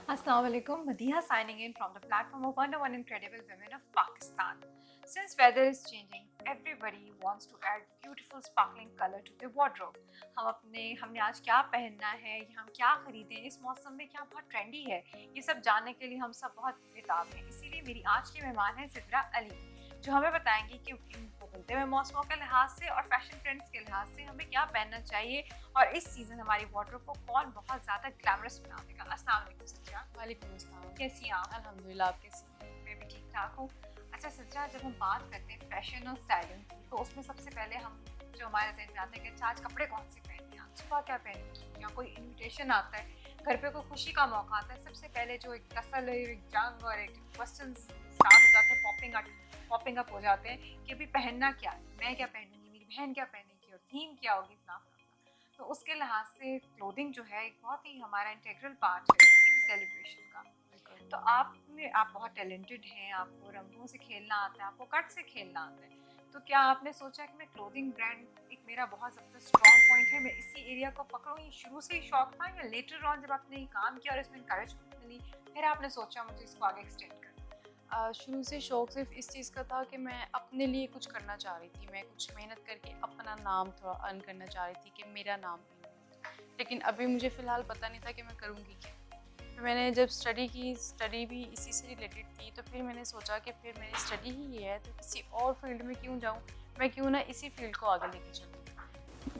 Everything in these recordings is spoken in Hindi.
Assalamualaikum, Madiha signing in from the platform of Wonder One Incredible Women of Pakistan. Since weather is changing, everybody wants to add beautiful sparkling color to their wardrobe. हमने आज क्या पहनना है या हम क्या खरीदें, इस मौसम में क्या बहुत ट्रेंडी है, ये सब जानने के लिए हम सब बहुत बेताब हैं। इसीलिए मेरी आज की मेहमान है सिद्रा अली, जो हमें बताएंगी कि इन बदलते हुए मौसमों के लिहाज से और फैशन ट्रेंड्स के लिहाज से हमें क्या पहनना चाहिए और इस सीजन हमारी वार्डरोब को कौन बहुत ज़्यादा ग्लैमरस बना देगा। अस्सलाम वालेकुम सिद्रा। वालेकुम अस्सलाम। कैसी हैं आप? अल्हम्दुलिल्लाह, आप कैसी हैं? मैं भी ठीक ठाक हूँ। अच्छा सिद्रा, जब हम बात करते हैं फैशन और स्टाइलिंग की, तो उसमें सबसे पहले हम जो हमारे जहन में आता है कि अच्छा आज कपड़े कौन से पहने हैं, सुबह क्या पहने, या कोई इन्विटेशन आता है, घर पे कोई खुशी का मौका आता है, सबसे पहले जो एक टसल है, एक जंग और एक क्वेश्चन स्टार्ट हो जाते हैं, पॉपिंग अप हो जाते हैं कि अभी पहनना क्या है, मैं क्या पहनूंगी, मेरी बहन क्या पहनेगी और थीम क्या होगी, फलां फलां। तो उसके लिहाज से क्लोथिंग जो है एक बहुत ही हमारा इंटीग्रल पार्ट है किसी भी सेलिब्रेशन का। तो आप बहुत टैलेंटेड हैं, आपको रंगों से खेलना आता है, आपको कट से खेलना आता है, तो क्या आपने सोचा कि मैं क्लोथिंग ब्रांड एक मेरा बहुत ज़्यादा स्ट्रॉन्ग पॉइंट है, मैं इसी एरिया को पकड़ूँ, ये शुरू से ही शौक था या लेटर ऑन जब आपने ये काम किया और इसमें इंकरेजमेंट मिली फिर आपने सोचा मुझे इसको आगे एक्सटेंड करना? शुरू से शौक़ सिर्फ इस चीज़ का था कि मैं अपने लिए कुछ करना चाह रही थी। मैं कुछ मेहनत करके अपना नाम थोड़ा अर्न करना चाह रही थी कि मेरा नाम भी हो। लेकिन अभी मुझे फ़िलहाल पता नहीं था कि मैं करूँगी क्या। फिर मैंने जब स्टडी की, स्टडी भी इसी से रिलेटेड थी, तो फिर मैंने सोचा कि फिर मेरी स्टडी ही ये है तो किसी और फील्ड में क्यों जाऊँ, मैं क्यों ना इसी फील्ड को आगे लेके चलूँ।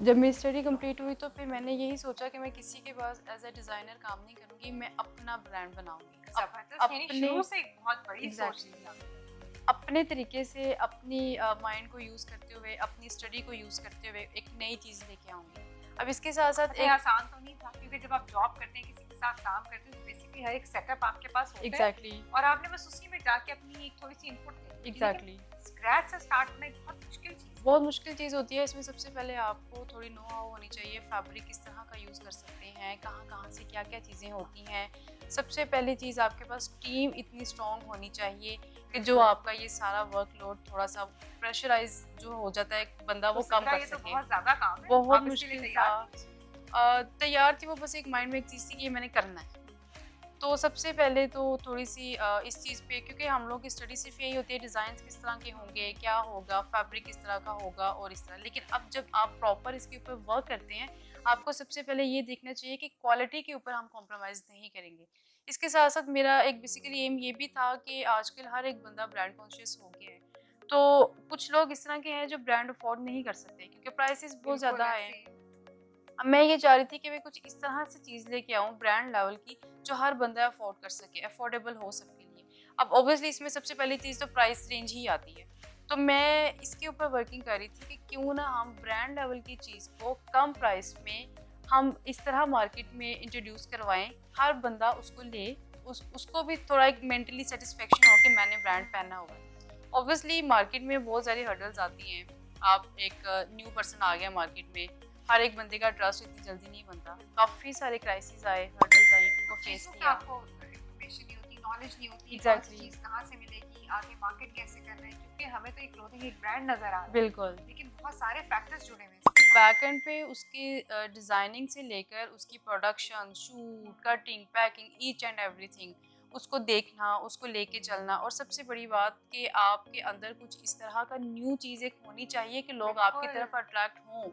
जब मेरी स्टडी कंप्लीट हुई तो फिर मैंने यही सोचा कि मैं किसी के पास एज ए डिज़ाइनर काम नहीं करूँगी, मैं अपना ब्रांड बनाऊँगी। शुरू से एक बहुत बड़ी सोच थी आपकी। अपने तरीके से, अपनी माइंड को यूज़ करते हुए, अपनी स्टडी को यूज़ करते हुए एक नई चीज़ लेके आऊँगी। अब इसके साथ-साथ एक आसान तो नहीं था, क्योंकि जब आप जॉब करते हैं, किसी के साथ काम करते हैं, तो बेसिकली हर एक सेटअप आपके पास होता है। एग्ज़ैक्टली। और आपने बस उसी में जाके अपनी एक थोड़ी-सी इनपुट दी। एग्ज़ैक्टली। स्क्रैच से स्टार्ट करना एक बहुत मुश्किल चीज़ है। बहुत मुश्किल चीज़ होती है। इसमें सबसे पहले आपको थोड़ी नो हाउ होनी चाहिए, फैब्रिक किस तरह का यूज़ कर सकते हैं, कहाँ-कहाँ से क्या-क्या चीज़ें होती हैं। सबसे पहली चीज़ आपके पास टीम इतनी स्ट्रॉन्ग होनी चाहिए कि जो आपका ये सारा वर्कलोड थोड़ा-सा प्रेशराइज़ जो हो जाता है बंदा वो कम कर सके। बहुत ज़्यादा काम है। बहुत मुश्किल था। तैयार थी वो, बस एक माइंड में एक चीज़ थी कि ये मैंने करना है। तो सबसे पहले तो थोड़ी-सी इस चीज़ पे, क्योंकि हम लोग की स्टडी सिर्फ यही होती है डिज़ाइंस किस तरह के होंगे, क्या होगा, फैब्रिक किस तरह का होगा और इस तरह। लेकिन अब जब आप प्रॉपर इसके ऊपर वर्क करते हैं, आपको सबसे पहले ये देखना चाहिए कि क्वालिटी के ऊपर हम कॉम्प्रोमाइज़ नहीं करेंगे। इसके साथ-साथ मेरा एक बेसिकली एम ये भी था कि आजकल हर एक बंदा ब्रांड कॉन्शियस हो गया है। तो कुछ लोग इस तरह के हैं जो ब्रांड अफोर्ड नहीं कर सकते क्योंकि प्राइसेस बहुत ज़्यादा है। अब मैं ये चाह रही थी कि मैं कुछ इस तरह से चीज़ लेके आऊँ ब्रांड लेवल की, जो हर बंदा अफोर्ड कर सके, अफोर्डेबल हो सबके लिए। अब ऑब्वियसली इसमें सबसे पहली चीज़ तो प्राइस रेंज ही आती है। तो मैं इसके ऊपर वर्किंग कर रही थी कि क्यों ना हम ब्रांड लेवल की चीज़ को कम प्राइस में हम इस तरह मार्केट में इंट्रोड्यूस करवाएँ, हर बंदा उसको ले, उसको भी थोड़ा एक मेंटली सेटिस्फेक्शन हो कि मैंने ब्रांड पहना हुआ है। ऑब्वियसली मार्केट में बहुत सारी हर्डल्स आती हैं। आप एक न्यू पर्सन आ गया मार्केट में, हर एक बंदे का ट्रस्ट इतनी जल्दी नहीं बनता। काफ़ी सारे क्राइसिस आए, हर्डल्स आई, उनको फेस किया। आपको इन्फॉर्मेशन नहीं होती, नॉलेज नहीं होती, एग्जैक्टली चीज़ कहाँ से मिलेगी, आगे मार्केट कैसे करना है, क्योंकि हमें तो एक क्लोथिंग एक ब्रांड नजर आ रहा है, बिल्कुल। लेकिन बहुत सारे फैक्टर्स जुड़े हुए हैं। बैक एंड पे उसकी डिज़ाइनिंग से लेकर उसकी production, shoot, cutting, packing, each and everything, उसको देखना, उसको लेके चलना, और सबसे बड़ी बात कि आपके अंदर कुछ इस तरह का न्यू चीज़ एक होनी चाहिए कि लोग आपकी तरफ अट्रैक्ट हों।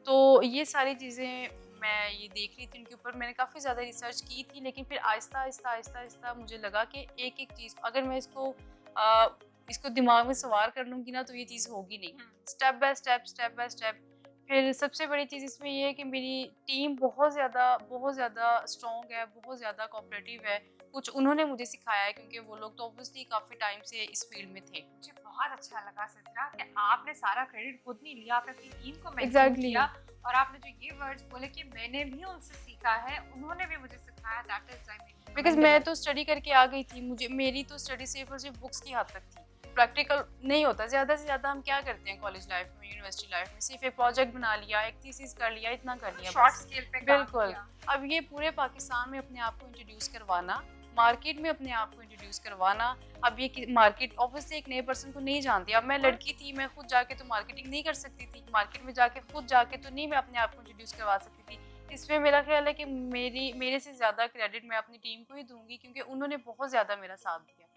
तो ये सारी चीज़ें मैं ये देख रही थी, उनके ऊपर मैंने काफ़ी ज़्यादा रिसर्च की थी, लेकिन फिर आहिस्ता-आहिस्ता मुझे लगा कि एक-एक चीज़ अगर मैं इसको दिमाग में सवार कर लूँगी ना तो ये चीज़ होगी नहीं। Step by step. फिर सबसे बड़ी चीज़ इसमें ये है कि मेरी टीम बहुत ज़्यादा स्ट्रॉन्ग है, बहुत ज़्यादा कोऑपरेटिव है। कुछ उन्होंने मुझे सिखाया है क्योंकि वो लोग तो ऑब्वियसली काफ़ी टाइम से इस फील्ड में थे। मुझे बहुत अच्छा लगा सिद्रा कि आपने सारा क्रेडिट खुद नहीं लिया, आपने अपनी टीम को मेंशन एग्जैक्टली किया, और आपने जो ये वर्ड्स बोले कि मैंने भी उनसे सीखा है, उन्होंने भी मुझे सिखाया, that is I mean because मैं तो स्टडी करके आ गई थी, मेरी तो स्टडी सिर्फ और सिर्फ बुक्स की हद तक थी, प्रैक्टिकल नहीं होता। ज़्यादा से ज़्यादा हम क्या करते हैं कॉलेज लाइफ में, यूनिवर्सिटी लाइफ में, सिर्फ एक प्रोजेक्ट बना लिया, एक थीसिस कर लिया, इतना कर लिया, शॉर्ट स्केल पे काम बिल्कुल। किया। अब ये पूरे पाकिस्तान में अपने आप को इंट्रोड्यूस करवाना, मार्केट में अपने आप को इंट्रोड्यूस करवाना। अब ये मार्केट ऑब्वियसली एक नए पर्सन को नहीं जानती। अब मैं लड़की थी, मैं खुद जाके तो मार्केटिंग नहीं कर सकती थी, मार्केट में जाके खुद जाके तो नहीं मैं अपने आप को इंट्रोड्यूस करवा सकती थी। इसमें मेरा ख्याल है कि मेरे से ज़्यादा क्रेडिट मैं अपनी टीम को ही दूंगी, क्योंकि उन्होंने बहुत ज़्यादा मेरा साथ दिया।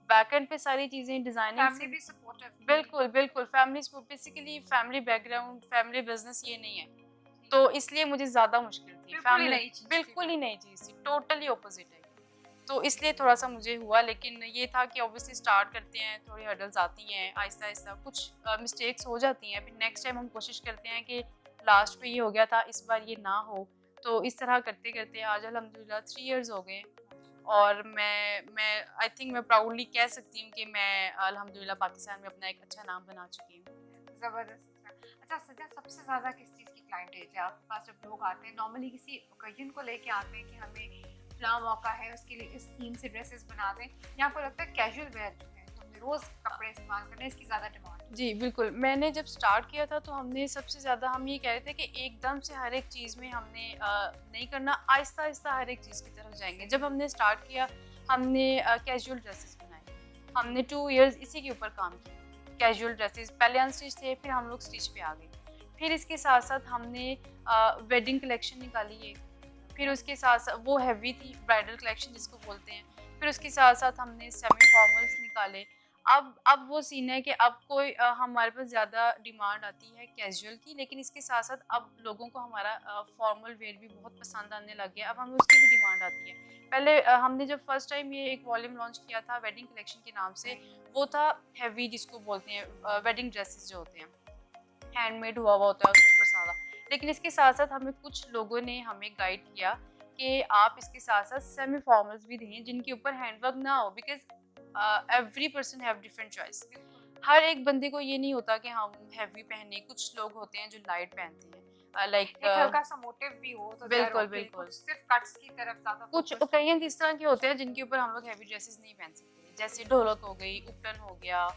बैकएंड पे सारी चीज़ें डिज़ाइनिंग फैमिली से भी सपोर्टिव थी। बिल्कुल, बिल्कुल family basically family background, family business ये नहीं है, तो इसलिए मुझे ज़्यादा मुश्किल थी। बिल्कुल ही फैमिली नई चीज़ थी। बिल्कुल ही नई चीज़ थी, टोटली ऑपोज़िट है। तो इसलिए थोड़ा-सा मुझे हुआ, लेकिन ये था कि ऑब्वियसली स्टार्ट करते हैं, थोड़ी हर्डल्स आती हैं, आहिस्ता-आहिस्ता कुछ मिस्टेक्स हो जाती हैं, फिर नेक्स्ट टाइम हम कोशिश करते हैं कि लास्ट पे ये हो गया था, इस बार ये ना हो। तो इस तरह करते-करते आज अल्हम्दुलिल्लाह 3 इयर्स हो गए, और मैं आई थिंक मैं प्राउडली कह सकती हूँ कि मैं अल्हम्दुलिल्लाह पाकिस्तान में अपना एक अच्छा नाम बना चुकी हूँ। ज़बरदस्त। अच्छा सजा, सबसे ज़्यादा किस चीज़ की क्लाइंटेज है आपके पास जब लोग आते हैं? नॉर्मली किसी ओकेजन को लेके आते हैं कि हमें फलां मौका है, उसके लिए इस थीम से ड्रेसेस बना दें, या आपको लगता है कैजुअल वेयर जो है, जो हमने रोज़ कपड़े इस्तेमाल करने हैं, इसकी ज़्यादा डिमांड है? जी, बिल्कुल। मैंने जब स्टार्ट किया था तो हमने सबसे ज़्यादा हम ये कह रहे थे कि एकदम से हर एक चीज़ में हमने नहीं करना, आहिस्ता-आहिस्ता हर एक चीज़ की तरफ जाएँगे। जब हमने स्टार्ट किया, हमने कैजुअल ड्रेसेस बनाए। हमने 2 इयर्स इसी के ऊपर काम किया। कैजुअल ड्रेसेस पहले अनस्टिच थे, फिर हम लोग स्टिच पे आ गए। फिर इसके साथ-साथ हमने वेडिंग कलेक्शन निकाली एक, फिर उसके साथ-साथ वो हेवी थी, ब्राइडल कलेक्शन जिसको बोलते हैं। फिर उसके साथ-साथ हमने सेमी फॉर्मल्स निकाले। अब वो सीन है कि अब कोई हमारे पास ज़्यादा डिमांड आती है कैजुअल की, लेकिन इसके साथ-साथ अब लोगों को हमारा फॉर्मल वेयर भी बहुत पसंद आने लग गया। अब हमें उसकी भी डिमांड आती है। पहले हमने जब फर्स्ट टाइम ये एक वॉल्यूम लॉन्च किया था वेडिंग कलेक्शन के नाम से, वो था हेवी जिसको बोलते हैं वेडिंग ड्रेसेस जो होते हैं, हैंडमेड हुआ हुआ होता है उसके ऊपर सारा। लेकिन इसके साथ-साथ हमें कुछ लोगों ने हमें गाइड किया कि आप इसके साथ-साथ सेमी फॉर्मल्स भी दें जिनके ऊपर हैंडवर्क ना हो, because every person have different choice. हर एक बंदे को ये नहीं होता कि हम हैवी पहने, कुछ लोग होते हैं जो लाइट पहनते हैं, लाइक एक हल्का सा मोटिव भी हो तो ज़ाहिर बिल्कुल, ओके, बिल्कुल। कुछ सिर्फ कट्स की तरफ ज़्यादा कुछ फोकस। ओकेजन इस तरह के होते हैं जिनके ऊपर हम लोग हैवी ड्रेसेस नहीं पहन सकते, जैसे ढोलक हो गई, उपटन हो गया,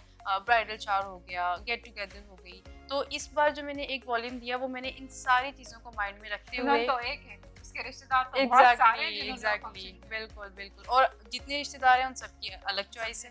ब्राइडल शावर हो गया, गेट टुगेदर हो गई। तो इस बार जो मैंने एक वॉल्यूम दिया, वो मैंने इन सारी चीज़ों को माइंड में रखते हुए तो एक है, उसके रिश्तेदार तो बहुत सारे हैं जिन्होंने एग्जैक्टली function किया। बिल्कुल, बिल्कुल। और जितने रिश्तेदार हैं उन सबकी अलग चॉइस है।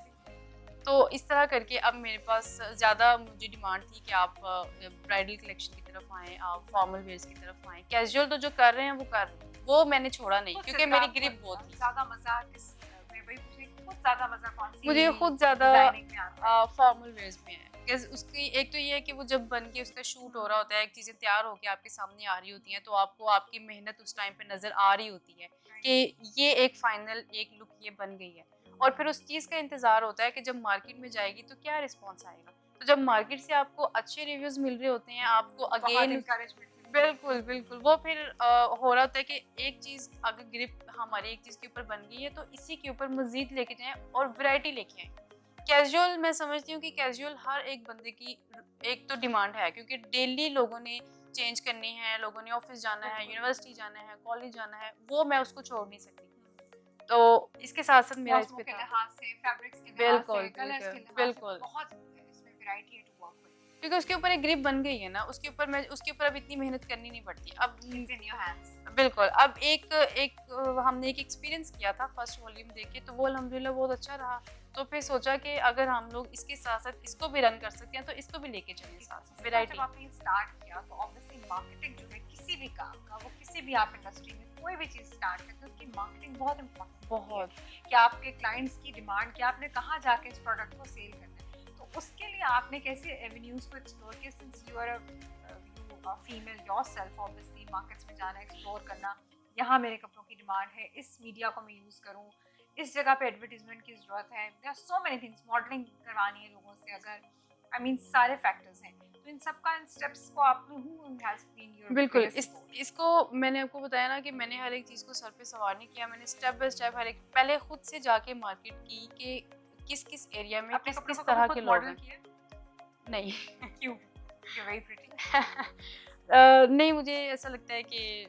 तो इस तरह करके अब मेरे पास ज़्यादा मुझे डिमांड थी कि आप ब्राइडल कलेक्शन की तरफ आएँ, आप फॉर्मल वेयर्स की तरफ आएँ। कैजुअल तो जो कर रहे हैं वो कर रहे हैं, वो मैंने छोड़ा नहीं, खुद क्योंकि से मेरी आपको ग्रिप बहुत थी। ज़्यादा मज़ा किस मैं वही पूछ रही थी, खुद ज़्यादा मज़ा कौन सी मुझे खुद ज़्यादा डिजाइनिंग में आता है? फॉर्मल वेयर्स में है, बिकॉज़ उसकी एक तो ये है कि वो जब बन के उसका शूट हो रहा होता है, चीज़ें तैयार होके आपके सामने आ रही होती हैं, तो आपको आपकी मेहनत उस टाइम पे नज़र आ रही होती है कि ये एक फाइनल एक लुक ये बन गई है। और फिर उस चीज़ का इंतज़ार होता है कि जब मार्केट में जाएगी तो क्या रिस्पॉन्स आएगा। तो जब मार्केट से आपको अच्छे रिव्यूज़ मिल रहे होते हैं, आपको बहुत अगेन encouragement मिलती है। बिल्कुल, बिल्कुल। वो फिर हो रहा होता है कि एक चीज़ अगर ग्रिप हमारी एक चीज़ के ऊपर बन गई है, तो इसी के ऊपर मज़ीद लेके जाएँ और वैरायटी लेके आएँ। कैजुअल मैं समझती हूँ कि कैजुअल हर एक बंदे की एक तो डिमांड है, क्योंकि डेली लोगों ने चेंज करने हैं, लोगों ने ऑफ़िस जाना है, यूनिवर्सिटी जाना है, कॉलेज जाना है, वो मैं उसको छोड़ नहीं सकती। तो इसके साथ-साथ मेरा इस मौसमों पे के था। लिहाज से, फैब्रिक्स के लिहाज बिल्कुल, से, कलर्स के बिल्कुल, लिहाज से बिल्कुल। बहुत इसमें वैरायटी है टू वर्क विद। क्योंकि उसके ऊपर एक ग्रिप बन गई है ना, उसके ऊपर अब इतनी मेहनत करनी नहीं पड़ती। अब इट्स इन योर हैंड्स। बिल्कुल, अब हमने एक एक्सपीरियंस किया था फर्स्ट वॉल्यूम देके, तो वो अल्हम्दुलिल्लाह बहुत अच्छा रहा। तो फिर सोचा कि अगर हम लोग इसके साथ-साथ इसको भी रन कर सकते हैं, तो इसको भी लेके चलें साथ, जब वैरायटी। आपने स्टार्ट किया तो ऑब्वियसली मार्केटिंग जो है किसी भी काम का, वो किसी भी आप इंडस्ट्री में कोई भी चीज़ स्टार्ट करते हो, उसकी मार्केटिंग बहुत इम्पोर्टेंट बहुत। कि आपके क्लाइंट्स की डिमांड क्या, आपने कहाँ जाके इस प्रोडक्ट को सेल करना है। तो उसके लिए आपने कैसे एवेन्यूज को एक्सप्लोर किया? Since you are a female yourself, obviously markets में जाना, एक्सप्लोर करना, यहाँ मेरे कपड़ों की डिमांड है, इस मीडिया को मैं यूज़ करूँ, इस जगह पे एडवर्टीजमेंट की ज़रूरत है, there are so many things, modelling करवानी है लोगों से, अगर आई मीन सारे फैक्टर्स हैं, तो इन सब का इन स्टेप्स को आपने हु हैज़ बीन योर बिल्कुल, इसको मैंने आपको बताया ना कि मैंने हर एक चीज़ को सर पे सवार नहीं किया, मैंने स्टेप बाय स्टेप हर एक पहले खुद से जाके मार्केट की कि किस-किस एरिया में अपने कपड़ों किस-किस को तरह खुद के लोग मॉडल हैं। किया? नहीं। क्यों? You very pretty. नहीं, मुझे ऐसा लगता है कि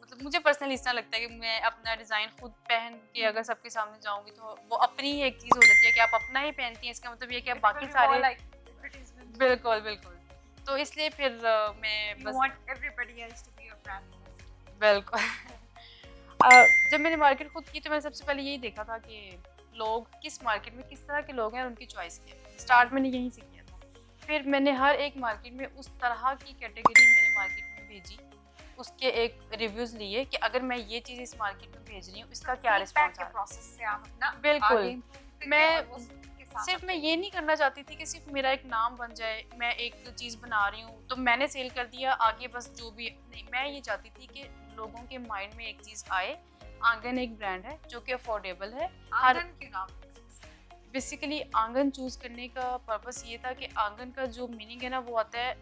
मतलब मुझे पर्सनली इस तरह लगता है कि मैं अपना डिज़ाइन खुद पहन के अगर सबके सामने जाऊँगी तो वो अपनी ही एक चीज़ हो जाती है कि आप अपना ही पहनती हैं, इसका मतलब ये है कि आप बाकी सारे बिल्कुल, बिल्कुल। तो इसलिए फिर मैं You बस want everybody else to be your brand ambassador. बिल्कुल। जब मैंने मार्केट खुद की तो मैंने सबसे पहले यही देखा था कि लोग किस मार्केट में किस तरह के लोग हैं और उनकी चॉइस क्या है। स्टार्ट मैंने यहीं से किया था। फिर मैंने हर एक मार्केट में उस तरह की कैटेगरी मैंने मार्केट में भेजी, उसके एक रिव्यूज़ लिए कि अगर मैं ये चीज़ इस मार्केट में भेज रही हूँ इसका क्या रिस्पॉन्स आ रहा है। प्रोसेस से आप अपना बिल्कुल। आगे improve करके मैं और उसके साथ सिर्फ मैं ये नहीं करना चाहती थी कि सिर्फ मेरा एक नाम बन जाए, मैं एक चीज़ बना रही हूँ तो मैंने सेल कर दिया आगे, बस जो भी नहीं, मैं ये चाहती थी कि लोगों के माइंड में एक चीज़ आए, आंगन एक ब्रांड है जो कि अफोर्डेबल है। हर आंगन के नाम बेसिकली आंगन चूज करने का पर्पस ये था कि आंगन का जो मीनिंग है ना वो आता है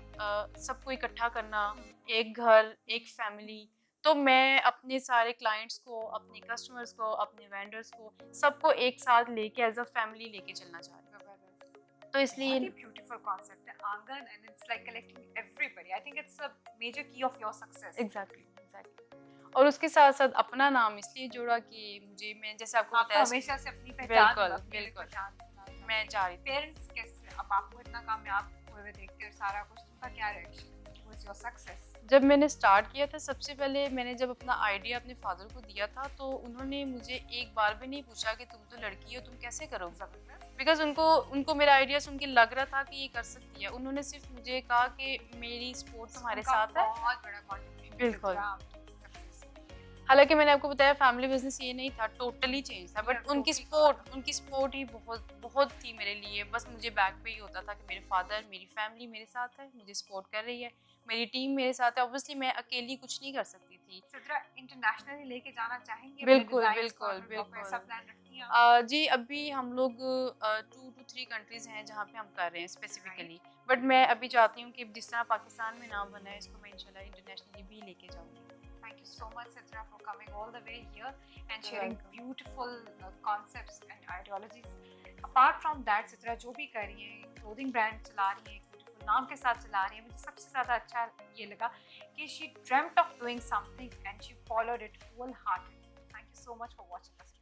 सबको इकट्ठा करना, एक घर, एक फैमिली। तो मैं अपने सारे क्लाइंट्स को, अपने कस्टमर्स को, अपने वेंडर्स को, सबको एक साथ लेके एज अ फैमिली लेके चलना चाह रही हूँ। तो इसलिए बहुत ही ब्यूटीफुल कॉन्सेप्ट है Aangan and it's like collecting everybody. I think it's a major key of your success. Exactly और उसके साथ साथ अपना नाम इसलिए जोड़ा कि मुझे, मैं जैसे आपको आपको बताया, हमेशा से अपनी पहचान बिल्कुल बिल्कुल मैं चाह रही थी। पेरेंट्स कैसे अब आपको इतना कामयाब हुए हुए देखते और सारा कुछ, उनका क्या रिएक्शन वाज योर सक्सेस? जब मैंने स्टार्ट किया था सबसे पहले मैंने जब अपना आइडिया अपने फादर को दिया था तो उन्होंने मुझे एक बार भी नहीं पूछा कि तुम तो लड़की हो तुम कैसे करोगे, जबरदस्त। बिकॉज उनको उनको मेरा आइडिया सुन के लग रहा था कि ये कर सकती है। उन्होंने सिर्फ मुझे कहा कि मेरी सपोर्ट तुम्हारे उनका साथ है। बहुत बड़ा कंट्रीब्यूशन बिल्कुल। सक्सेस। हालांकि मैंने आपको बताया फैमिली बिजनेस ये नहीं था, टोटली चेंज था, बट Yeah, उनकी सपोर्ट ही बहुत बहुत थी मेरे लिए। बस मुझे बैक पे ही होता था कि मेरे फादर, मेरी फैमिली मेरे साथ है, मुझे सपोर्ट कर रही है, मेरी टीम मेरे साथ है। ऑब्वियसली मैं अकेली कुछ नहीं कर सकती थी। सिद्रा इंटरनेशनली लेके जाना चाहेंगे बिल्कुल बिल्कुल बिल्कुल। ऐसा प्लान रखती हैं आप? जी अभी हम लोग 2 to 3 कंट्रीज हैं जहाँ पे हम कर रहे हैं स्पेसिफिकली, बट मैं अभी चाहती हूँ कि जिस तरह पाकिस्तान में नाम बना है इसको मैं इंशाल्लाह इंटरनेशनली भी लेके जाऊँगी। Thank you so much, Sidra, for coming all the way here and sharing beautiful concepts and ideologies. Apart from that, Sidra जो भी कर रही हैं, clothing brand चला रही हैं, beautiful नाम के साथ चला रही हैं, मुझे सबसे ज़्यादा अच्छा ये लगा कि she dreamt of doing something and she followed it wholeheartedly. Thank you so much for watching us.